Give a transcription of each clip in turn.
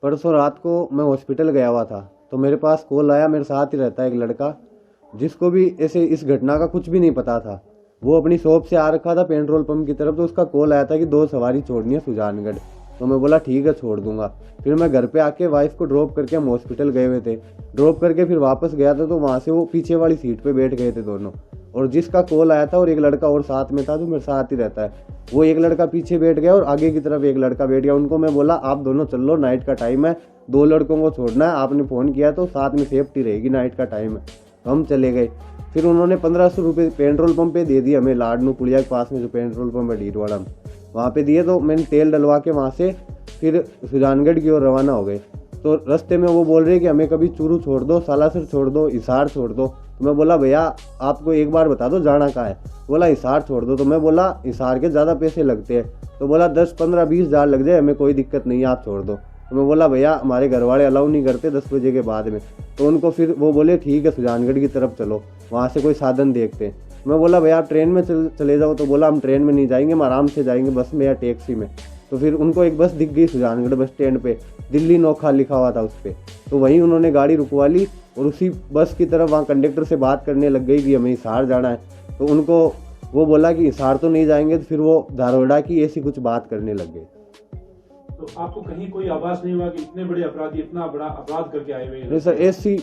परसों रात को मैं हॉस्पिटल गया हुआ था, तो मेरे पास कॉल आया। मेरे साथ ही रहता है एक लड़का, जिसको भी ऐसे इस घटना का कुछ भी नहीं पता था। वो अपनी शॉप से आ रखा था पेट्रोल पंप की तरफ, तो उसका कॉल आया था कि 2 सवारी छोड़नी है सुजानगढ़। तो मैं बोला ठीक है, छोड़ दूंगा। फिर मैं घर पे आके वाइफ को ड्रॉप करके हम हॉस्पिटल गए हुए थे। ड्रॉप करके फिर वापस गया था, तो वहाँ से वो पीछे वाली सीट पे बैठ गए थे दोनों। और जिसका कॉल आया था और एक लड़का और साथ में था जो मेरे साथ ही रहता है, वो एक लड़का पीछे बैठ गया और आगे की तरफ एक लड़का बैठ गया। उनको मैं बोला आप दोनों चल लो, नाइट का टाइम है, 2 लड़कों को छोड़ना है, आपने फ़ोन किया तो साथ में सेफ्टी रहेगी, नाइट का टाइम है। तो हम चले गए। फिर उन्होंने 1500 रुपये पेट्रोल पंप पे दे दिए हमें, लाडनू पुलिया के पास में जो पेट्रोल पंप है डीडवाड़ा में, वहाँ पे दिए। तो मैंने तेल डलवा के वहाँ से फिर सुजानगढ़ की ओर रवाना हो गए। तो रास्ते में वो बोल रहे कि हमें कभी चूरू छोड़ दो, सालासर छोड़ दो, हिसार छोड़ दो। तो मैं बोला भैया आपको एक बार बता दो जाना कहाँ है। बोला हिसार छोड़ दो। तो मैं बोला हिसार के ज़्यादा पैसे लगते हैं। तो बोला 10, 15, 20 हज़ार लग जाए, हमें कोई दिक्कत नहीं है, आप छोड़ दो। तो मैं बोला भैया हमारे घर वाले अलाउ नहीं करते 10 बजे के बाद में। तो उनको फिर वो बोले ठीक है सुजानगढ़ की तरफ चलो, वहाँ से कोई साधन देखते हैं। मैं बोला भैया आप ट्रेन में चले जाओ। तो बोला हम ट्रेन में नहीं जाएंगे, हम आराम से जाएंगे बस में या टैक्सी में। तो फिर उनको एक बस दिख गई सुजानगढ़ बस स्टैंड पे, दिल्ली नोखा लिखा हुआ था उस पर। तो वहीं उन्होंने गाड़ी रुकवा ली और उसी बस की तरफ वहाँ कंडक्टर से बात करने लग गई कि हमें हिसार जाना है। तो उनको वो बोला कि हिसार तो नहीं जाएंगे। तो फिर वो धारोड़ा की ऐसी कुछ बात करने लग गए। तो आपको कहीं कोई आभास नहीं हुआ कि इतने बड़े अपराधी इतना बड़ा अपराध करके आए हुए हैं? नहीं सर,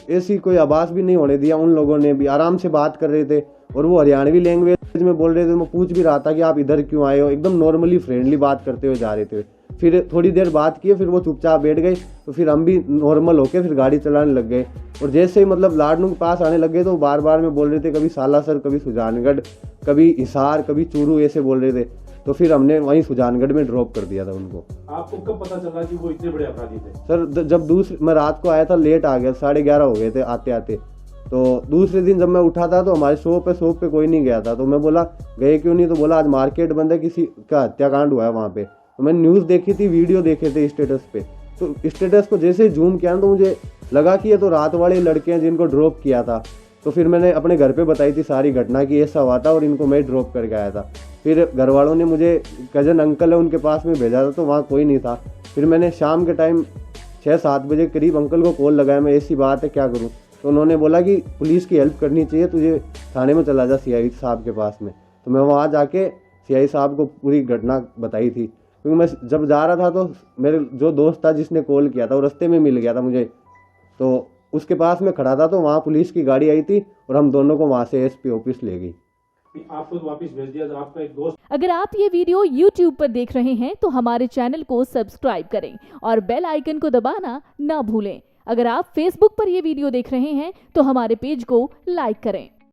ऐसी कोई आभास भी नहीं होने दिया। उन लोगों ने भी आराम से बात कर रहे थे और वो हरियाणवी लैंग्वेज में बोल रहे थे। मैं पूछ भी रहा था कि आप इधर क्यों आए हो, एकदम नॉर्मली फ्रेंडली बात करते हुए जा रहे थे। फिर थोड़ी देर बात किए, फिर वो चुपचाप बैठ गए। तो फिर हम भी नॉर्मल होके फिर गाड़ी चलाने लग गए। और जैसे ही मतलब लाडनू के पास आने लग गए तो बार बार में बोल रहे थे कभी सालासर, कभी सुजानगढ़, कभी हिसार, कभी चूरू, ऐसे बोल रहे थे। तो फिर हमने वहीं सुजानगढ़ में ड्रॉप कर दिया था उनको। आपको कब पता चला कि वो इतने बड़े अपराधी थे? सर जब मैं रात को आया था, लेट आ गया, 11:30 हो गए थे आते आते। तो दूसरे दिन जब मैं उठा था तो हमारे शॉप पे कोई नहीं गया था। तो मैं बोला गए क्यों नहीं। तो बोला आज मार्केट बंद है, किसी का हत्याकांड हुआ है वहाँ पे। तो मैंने न्यूज़ देखी थी, वीडियो देखे थे स्टेटस पे। तो स्टेटस को जैसे जूम किया तो मुझे लगा कि ये तो रात वाले लड़के हैं जिनको ड्रॉप किया था। तो फिर मैंने अपने घर पे बताई थी सारी घटना कि ऐसा हुआ था और इनको मैं ड्रॉप करके आया था। फिर घर वालों ने मुझे कजन अंकल है उनके पास में भेजा था, तो वहाँ कोई नहीं था। फिर मैंने शाम के टाइम 6-7 बजे करीब अंकल को कॉल लगाया, मैं ऐसी बात है क्या करूँ। तो उन्होंने बोला कि पुलिस की हेल्प करनी चाहिए, तुझे थाने में चला जा CI साहब के पास में। तो मैं वहाँ जाके CI साहब को पूरी घटना बताई थी। क्योंकि मैं जब जा रहा था तो मेरे जो दोस्त था जिसने कॉल किया था वो रास्ते में मिल गया था मुझे। तो उसके पास में खड़ा था, तो वहाँ पुलिस की गाड़ी आई थी और हम दोनों को वहाँ से SP ऑफिस ले गई। आपको वापस भेज दिया तो आपका एक दोस्त। अगर आप ये वीडियो YouTube पर देख रहे हैं तो हमारे चैनल को सब्सक्राइब करें और बेल आइकन को दबाना ना भूलें। अगर आप Facebook पर ये वीडियो देख रहे हैं तो हमारे पेज को लाइक करें।